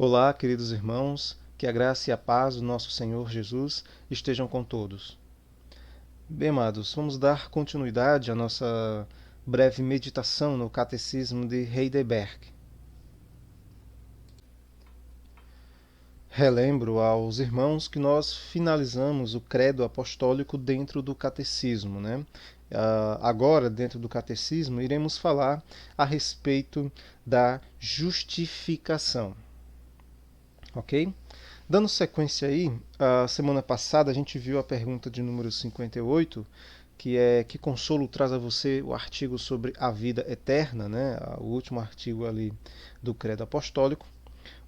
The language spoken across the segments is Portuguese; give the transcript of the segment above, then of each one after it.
Olá, queridos irmãos, que a graça e a paz do nosso Senhor Jesus estejam com todos. Bem, amados, vamos dar continuidade à nossa breve meditação no Catecismo de Heidelberg. Relembro aos irmãos que nós finalizamos o credo apostólico dentro do catecismo, né? Agora, dentro do catecismo, iremos falar a respeito da justificação. Ok? Dando sequência aí, a semana passada a gente viu a pergunta de número 58, que é: que consolo traz a você o artigo sobre a vida eterna, né? O último artigo ali do Credo Apostólico.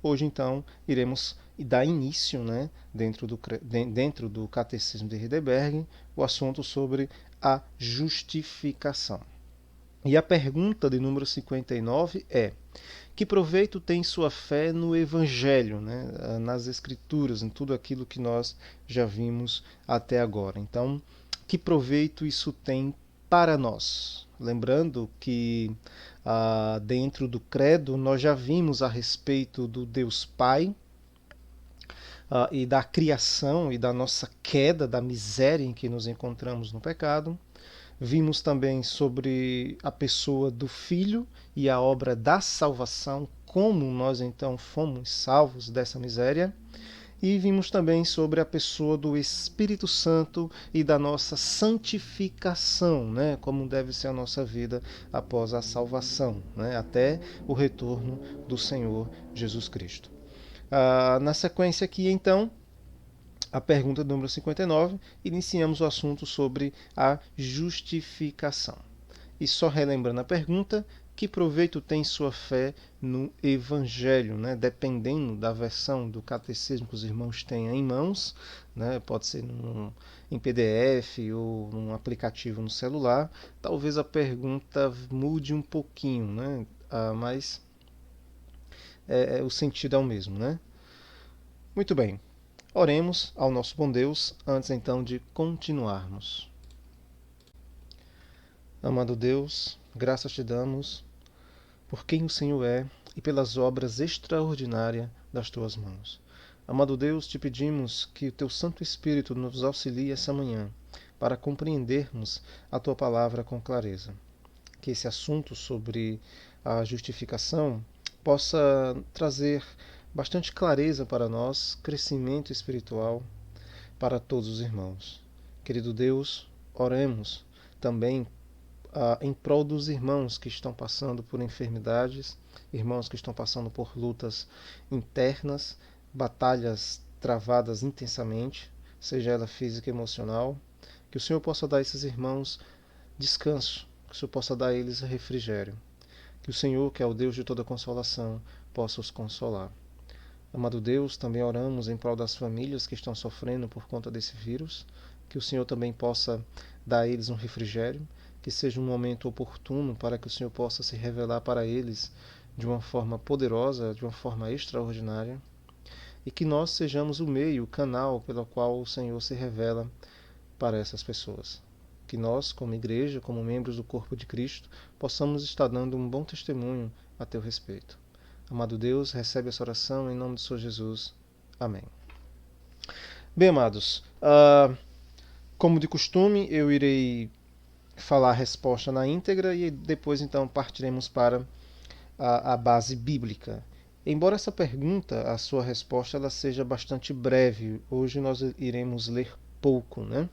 Hoje, então, iremos dar início, né, dentro do Catecismo de Heidelberg, o assunto sobre a justificação. E a pergunta de número 59 é: que proveito tem sua fé no Evangelho, né? Nas Escrituras, em tudo aquilo que nós já vimos até agora? Então, que proveito isso tem para nós? Lembrando que dentro do credo nós já vimos a respeito do Deus Pai e da criação e da nossa queda, da miséria em que nos encontramos no pecado. Vimos também sobre a pessoa do Filho e a obra da salvação, como nós então fomos salvos dessa miséria. E vimos também sobre a pessoa do Espírito Santo e da nossa santificação, né? Como deve ser a nossa vida após a salvação, né? Até o retorno do Senhor Jesus Cristo. Na sequência aqui, então, a pergunta número 59, iniciamos o assunto sobre a justificação. E só relembrando a pergunta: que proveito tem sua fé no Evangelho? Né? Dependendo da versão do catecismo que os irmãos tenham em mãos, né? Pode ser em PDF ou num aplicativo no celular, talvez a pergunta mude um pouquinho, né? Mas o sentido é o mesmo. Né? Muito bem. Oremos ao nosso bom Deus antes então de continuarmos. Amado Deus, graças te damos por quem o Senhor é e pelas obras extraordinárias das tuas mãos. Amado Deus, te pedimos que o teu Santo Espírito nos auxilie essa manhã para compreendermos a tua palavra com clareza. Que esse assunto sobre a justificação possa trazer bastante clareza para nós, crescimento espiritual para todos os irmãos. Querido Deus, oremos também em prol dos irmãos que estão passando por enfermidades, irmãos que estão passando por lutas internas, batalhas travadas intensamente, seja ela física ou emocional. Que o Senhor possa dar a esses irmãos descanso, que o Senhor possa dar a eles refrigério. Que o Senhor, que é o Deus de toda consolação, possa os consolar. Amado Deus, também oramos em prol das famílias que estão sofrendo por conta desse vírus, que o Senhor também possa dar a eles um refrigério, que seja um momento oportuno para que o Senhor possa se revelar para eles de uma forma poderosa, de uma forma extraordinária, e que nós sejamos o meio, o canal pelo qual o Senhor se revela para essas pessoas. Que nós, como igreja, como membros do corpo de Cristo, possamos estar dando um bom testemunho a teu respeito. Amado Deus, recebe essa oração em nome do Senhor Jesus. Amém. Bem, amados, como de costume, eu irei falar a resposta na íntegra e depois então partiremos para a base bíblica. Embora essa pergunta, a sua resposta, ela seja bastante breve, hoje nós iremos ler pouco, né?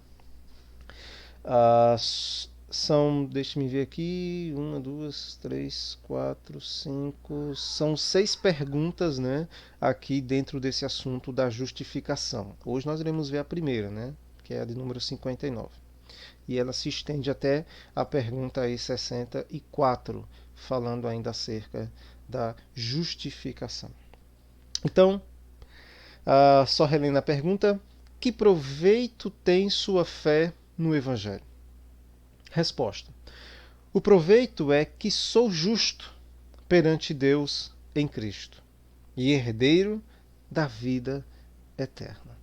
Deixe-me ver aqui, 1, 2, 3, 4, 5, são 6 perguntas, né, aqui dentro desse assunto da justificação. Hoje nós iremos ver a primeira, né, que é a de número 59. E ela se estende até a pergunta aí 64, falando ainda acerca da justificação. Então, só relendo a pergunta: que proveito tem sua fé no Evangelho? Resposta: o proveito é que sou justo perante Deus em Cristo e herdeiro da vida eterna.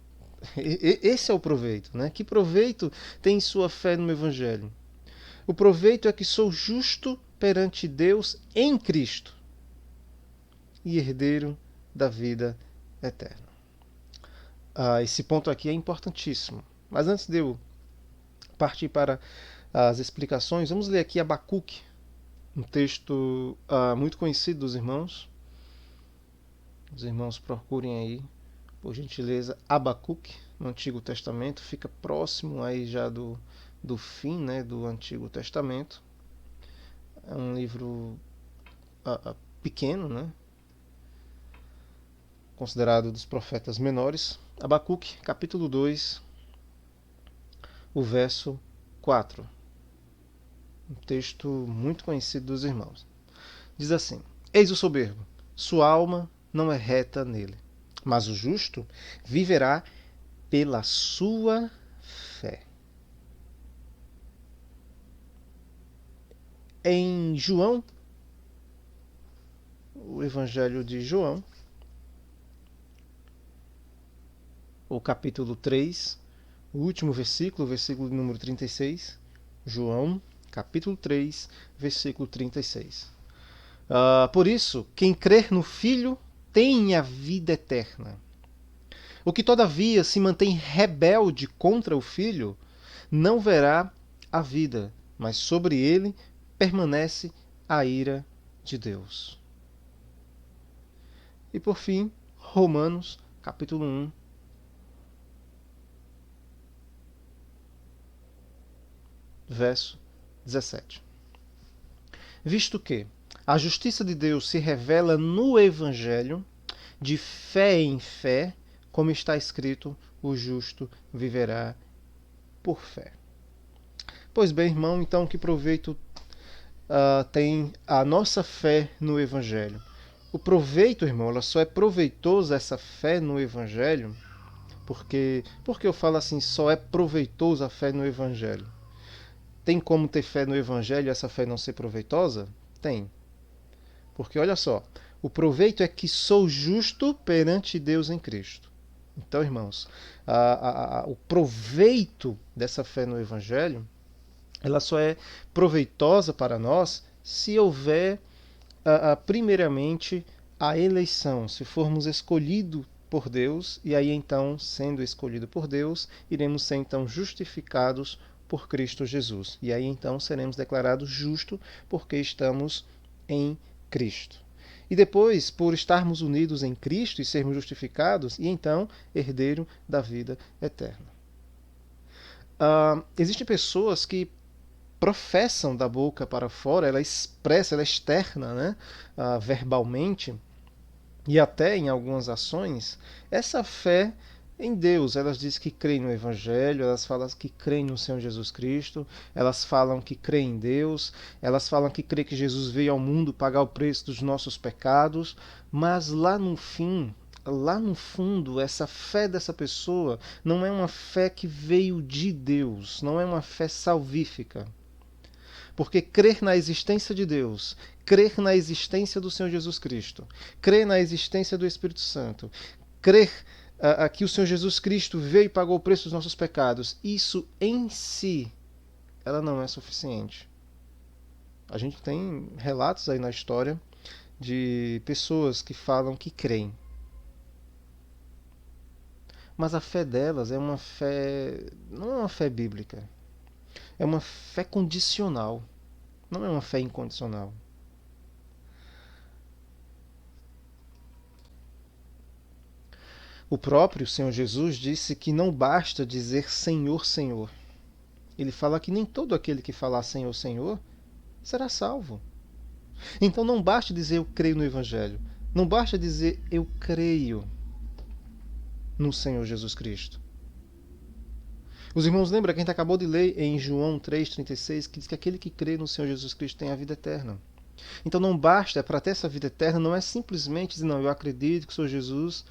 Esse é o proveito, né? Que proveito tem sua fé no Evangelho? O proveito é que sou justo perante Deus em Cristo e herdeiro da vida eterna. Esse ponto aqui é importantíssimo. Mas antes de eu partir para as explicações, vamos ler aqui Abacuque, um texto muito conhecido dos irmãos. Os irmãos procurem aí, por gentileza, Abacuque, no Antigo Testamento. Fica próximo aí já do fim, né, do Antigo Testamento. É um livro pequeno, né, considerado dos profetas menores. Abacuque, capítulo 2, o verso 4. Um texto muito conhecido dos irmãos. Diz assim: Eis o soberbo, sua alma não é reta nele, mas o justo viverá pela sua fé. Em João, o Evangelho de João, o capítulo 3, o último versículo, o versículo número 36, João, capítulo 3, versículo 36. Por isso, quem crer no Filho tem a vida eterna. O que, todavia, se mantém rebelde contra o Filho, não verá a vida, mas sobre ele permanece a ira de Deus. E por fim, Romanos, capítulo 1, verso 17. Visto que a justiça de Deus se revela no Evangelho, de fé em fé, como está escrito, o justo viverá por fé. Pois bem, irmão, então que proveito tem a nossa fé no Evangelho? O proveito, irmão, ela só é proveitosa essa fé no Evangelho, porque eu falo assim, só é proveitosa a fé no Evangelho. Tem como ter fé no Evangelho e essa fé não ser proveitosa? Tem. Porque olha só, o proveito é que sou justo perante Deus em Cristo. Então, irmãos, o proveito dessa fé no Evangelho, ela só é proveitosa para nós se houver, primeiramente, a eleição, se formos escolhidos por Deus, e aí então, sendo escolhido por Deus, iremos ser então justificados por Cristo Jesus. E aí então seremos declarados justos porque estamos em Cristo. E depois, por estarmos unidos em Cristo e sermos justificados, e então herdeiro da vida eterna. Existem pessoas que professam da boca para fora, ela expressa, ela externa, né, verbalmente, e até em algumas ações, essa fé em Deus. Elas dizem que creem no Evangelho, elas falam que creem no Senhor Jesus Cristo, elas falam que creem em Deus, elas falam que creem que Jesus veio ao mundo pagar o preço dos nossos pecados, mas lá no fim, lá no fundo, essa fé dessa pessoa não é uma fé que veio de Deus, não é uma fé salvífica. Porque crer na existência de Deus, crer na existência do Senhor Jesus Cristo, crer na existência do Espírito Santo, crer que o Senhor Jesus Cristo veio e pagou o preço dos nossos pecados, isso em si, ela não é suficiente. A gente tem relatos aí na história de pessoas que falam que creem. Mas a fé delas é uma fé, não é uma fé bíblica. É uma fé condicional. Não é uma fé incondicional. O próprio Senhor Jesus disse que não basta dizer Senhor, Senhor. Ele fala que nem todo aquele que falar Senhor, Senhor será salvo. Então não basta dizer eu creio no Evangelho. Não basta dizer eu creio no Senhor Jesus Cristo. Os irmãos lembram que a gente acabou de ler em João 3,36, que diz que aquele que crê no Senhor Jesus Cristo tem a vida eterna. Então não basta, para ter essa vida eterna, não é simplesmente dizer, não, eu acredito que o Senhor Jesus,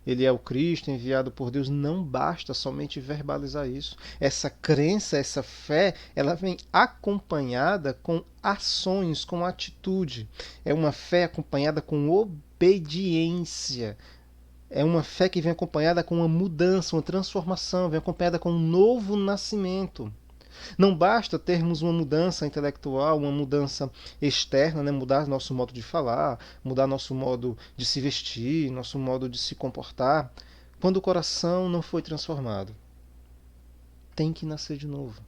ele é o Cristo enviado por Deus. Não basta somente verbalizar isso. Essa crença, essa fé, ela vem acompanhada com ações, com atitude. É uma fé acompanhada com obediência. É uma fé que vem acompanhada com uma mudança, uma transformação, vem acompanhada com um novo nascimento. Não basta termos uma mudança intelectual, uma mudança externa, né? Mudar nosso modo de falar, mudar nosso modo de se vestir, nosso modo de se comportar, quando o coração não foi transformado. Tem que nascer de novo.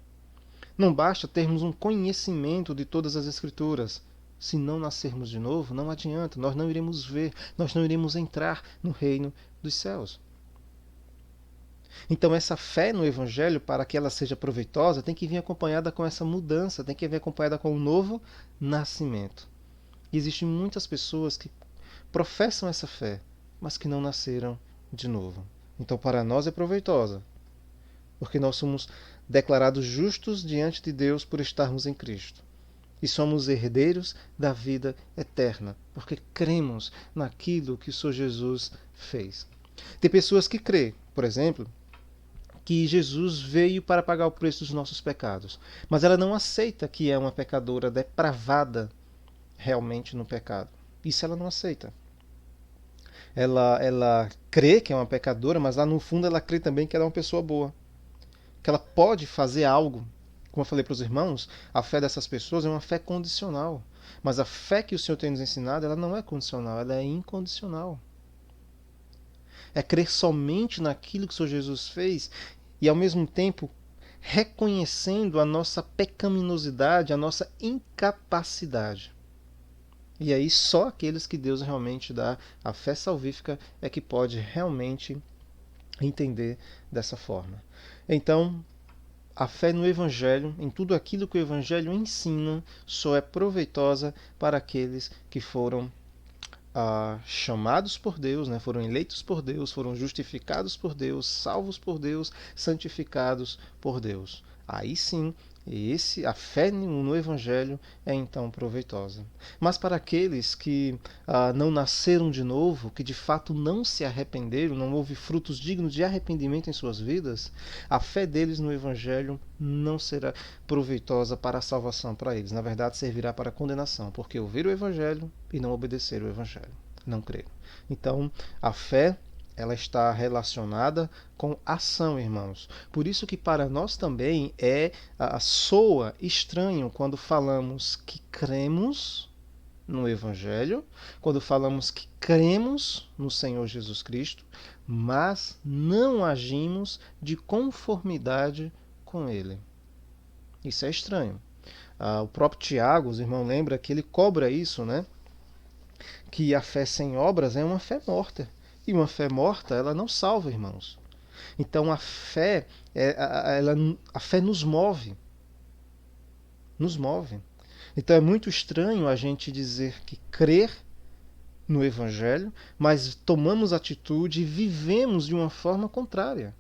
Não basta termos um conhecimento de todas as Escrituras. Se não nascermos de novo, não adianta, nós não iremos ver, nós não iremos entrar no reino dos céus. Então, essa fé no Evangelho, para que ela seja proveitosa, tem que vir acompanhada com essa mudança, tem que vir acompanhada com um novo nascimento. E existem muitas pessoas que professam essa fé, mas que não nasceram de novo. Então, para nós é proveitosa, porque nós somos declarados justos diante de Deus por estarmos em Cristo. E somos herdeiros da vida eterna, porque cremos naquilo que o Senhor Jesus fez. Tem pessoas que crêem, por exemplo, que Jesus veio para pagar o preço dos nossos pecados, mas ela não aceita que é uma pecadora depravada realmente no pecado. Isso ela não aceita. Ela crê que é uma pecadora, mas lá no fundo ela crê também que ela é uma pessoa boa, que ela pode fazer algo. Como eu falei para os irmãos, a fé dessas pessoas é uma fé condicional. Mas a fé que o Senhor tem nos ensinado, ela não é condicional, ela é incondicional. É crer somente naquilo que o Senhor Jesus fez e, ao mesmo tempo, reconhecendo a nossa pecaminosidade, a nossa incapacidade. E aí só aqueles que Deus realmente dá a fé salvífica é que pode realmente entender dessa forma. Então, a fé no Evangelho, em tudo aquilo que o Evangelho ensina, só é proveitosa para aqueles que foram chamados por Deus, né? Foram eleitos por Deus, foram justificados por Deus, salvos por Deus, santificados por Deus. Aí sim, a fé no Evangelho é então proveitosa. Mas para aqueles que não nasceram de novo, que de fato não se arrependeram, não houve frutos dignos de arrependimento em suas vidas, a fé deles no Evangelho não será proveitosa para a salvação para eles. Na verdade, servirá para a condenação, porque ouviram o Evangelho e não obedeceram o Evangelho, não creram. Então, a fé ela está relacionada com ação, irmãos. Por isso que para nós também soa estranho quando falamos que cremos no Evangelho, quando falamos que cremos no Senhor Jesus Cristo, mas não agimos de conformidade com Ele. Isso é estranho. O próprio Tiago, os irmãos lembram que ele cobra isso, né? Que a fé sem obras é uma fé morta. E uma fé morta, ela não salva, irmãos. Então a fé, a fé nos move. Nos move. Então é muito estranho a gente dizer que crer no Evangelho, mas tomamos atitude e vivemos de uma forma contrária.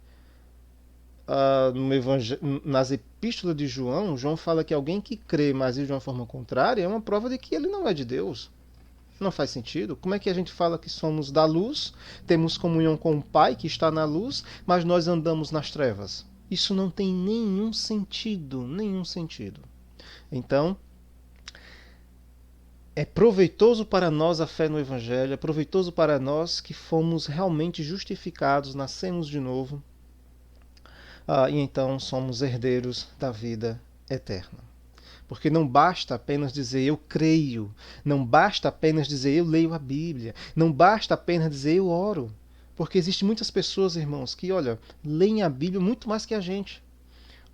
Nas epístolas de João, João fala que alguém que crê, mas vive de uma forma contrária, é uma prova de que ele não é de Deus. Não faz sentido. Como é que a gente fala que somos da luz, temos comunhão com o Pai que está na luz, mas nós andamos nas trevas? Isso não tem nenhum sentido, nenhum sentido. Então, é proveitoso para nós a fé no Evangelho, é proveitoso para nós que fomos realmente justificados, nascemos de novo, e então somos herdeiros da vida eterna. Porque não basta apenas dizer eu creio, não basta apenas dizer eu leio a Bíblia, não basta apenas dizer eu oro. Porque existem muitas pessoas, irmãos, que, olha, leem a Bíblia muito mais que a gente.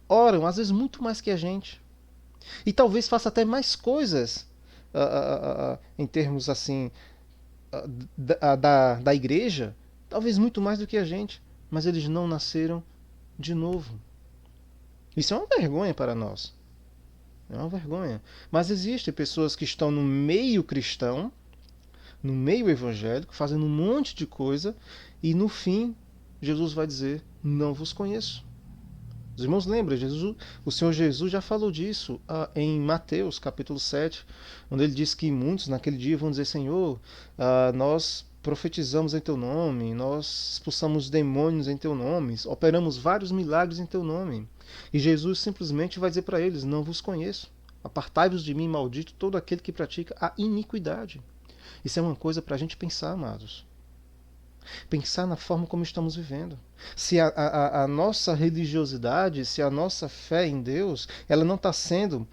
Oram, às vezes, muito mais que a gente. E talvez faça até mais coisas, em termos assim, da igreja, talvez muito mais do que a gente. Mas eles não nasceram de novo. Isso é uma vergonha para nós. É uma vergonha. Mas existem pessoas que estão no meio cristão, no meio evangélico, fazendo um monte de coisa, e no fim, Jesus vai dizer, não vos conheço. Os irmãos lembram, o Senhor Jesus já falou disso em Mateus, capítulo 7, onde ele diz que muitos naquele dia vão dizer, Senhor, nós profetizamos em teu nome, nós expulsamos demônios em teu nome, operamos vários milagres em teu nome. E Jesus simplesmente vai dizer para eles, não vos conheço. Apartai-vos de mim, maldito, todo aquele que pratica a iniquidade. Isso é uma coisa para a gente pensar, amados. Pensar na forma como estamos vivendo. Se a nossa religiosidade, se a nossa fé em Deus, ela não está sendo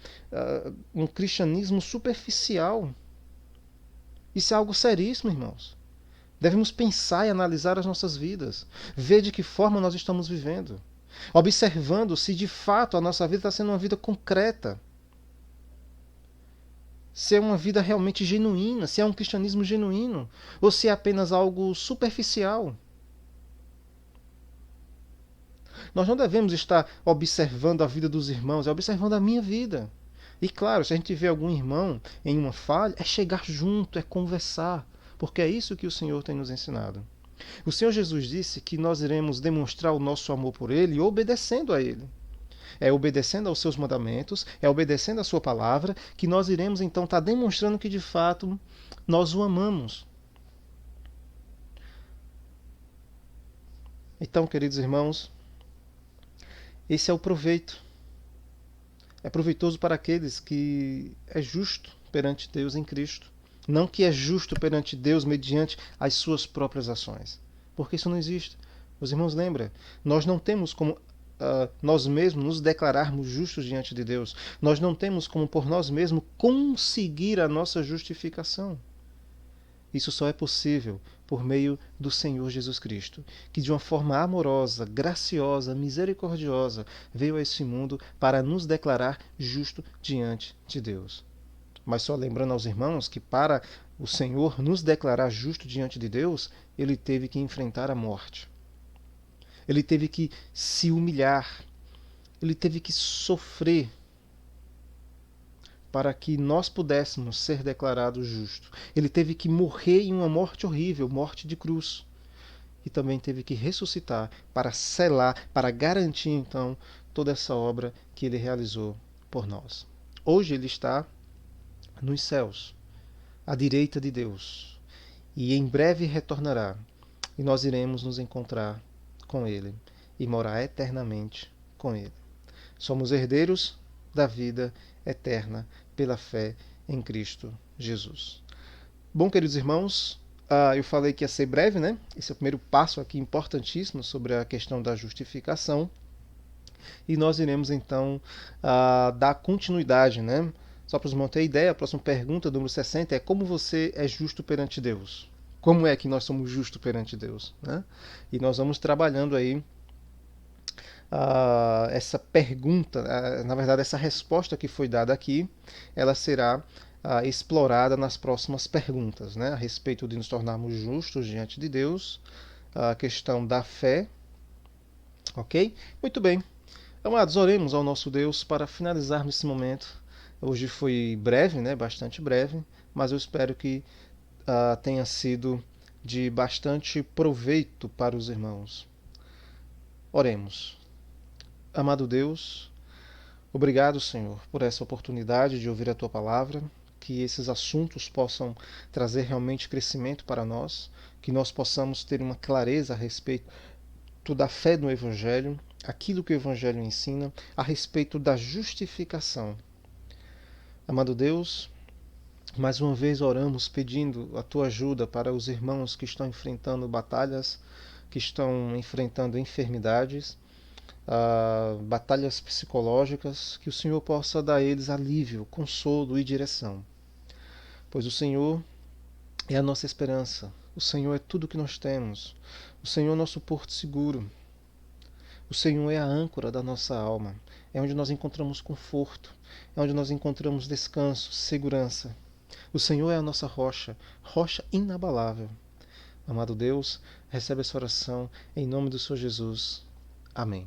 um cristianismo superficial. Isso é algo seríssimo, irmãos. Devemos pensar e analisar as nossas vidas, ver de que forma nós estamos vivendo, observando se de fato a nossa vida está sendo uma vida concreta, se é uma vida realmente genuína, se é um cristianismo genuíno, ou se é apenas algo superficial. Nós não devemos estar observando a vida dos irmãos, é observando a minha vida. E claro, se a gente vê algum irmão em uma falha, é chegar junto, é conversar, porque é isso que o Senhor tem nos ensinado. O Senhor Jesus disse que nós iremos demonstrar o nosso amor por Ele obedecendo a Ele. É obedecendo aos seus mandamentos, é obedecendo à sua palavra, que nós iremos então estar demonstrando que de fato nós o amamos. Então, queridos irmãos, esse é o proveito. É proveitoso para aqueles que é justo perante Deus em Cristo. Não que é justo perante Deus mediante as suas próprias ações. Porque isso não existe. Os irmãos lembram, nós não temos como nós mesmos nos declararmos justos diante de Deus. Nós não temos como por nós mesmos conseguir a nossa justificação. Isso só é possível por meio do Senhor Jesus Cristo, que de uma forma amorosa, graciosa, misericordiosa, veio a esse mundo para nos declarar justo diante de Deus. Mas só lembrando aos irmãos que para o Senhor nos declarar justo diante de Deus, ele teve que enfrentar a morte. Ele teve que se humilhar. Ele teve que sofrer para que nós pudéssemos ser declarados justos. Ele teve que morrer em uma morte horrível, morte de cruz. E também teve que ressuscitar para selar, para garantir então toda essa obra que ele realizou por nós. Hoje ele está nos céus, à direita de Deus, e em breve retornará, e nós iremos nos encontrar com ele e morar eternamente com ele. Somos herdeiros da vida eterna pela fé em Cristo Jesus. Bom, queridos irmãos, eu falei que ia ser breve, né? Esse é o primeiro passo aqui importantíssimo sobre a questão da justificação. E nós iremos então dar continuidade, né? Só para os irmãos terem ideia, a próxima pergunta, número 60, é como você é justo perante Deus? Como é que nós somos justos perante Deus? Né? E nós vamos trabalhando aí essa pergunta, na verdade essa resposta que foi dada aqui, ela será explorada nas próximas perguntas, né? A respeito de nos tornarmos justos diante de Deus, a questão da fé, ok? Muito bem. Amados, oremos ao nosso Deus para finalizarmos esse momento. Hoje foi breve, né? Bastante breve, mas eu espero que tenha sido de bastante proveito para os irmãos. Oremos. Amado Deus, obrigado, Senhor, por essa oportunidade de ouvir a Tua palavra, que esses assuntos possam trazer realmente crescimento para nós, que nós possamos ter uma clareza a respeito da fé no Evangelho, aquilo que o Evangelho ensina, a respeito da justificação. Amado Deus, mais uma vez oramos pedindo a Tua ajuda para os irmãos que estão enfrentando batalhas, que estão enfrentando enfermidades, batalhas psicológicas, que o Senhor possa dar a eles alívio, consolo e direção. Pois o Senhor é a nossa esperança, o Senhor é tudo que nós temos, o Senhor é o nosso porto seguro, o Senhor é a âncora da nossa alma, é onde nós encontramos conforto, é onde nós encontramos descanso, segurança. O Senhor é a nossa rocha, rocha inabalável. Amado Deus, recebe essa oração em nome do Senhor Jesus. Amém.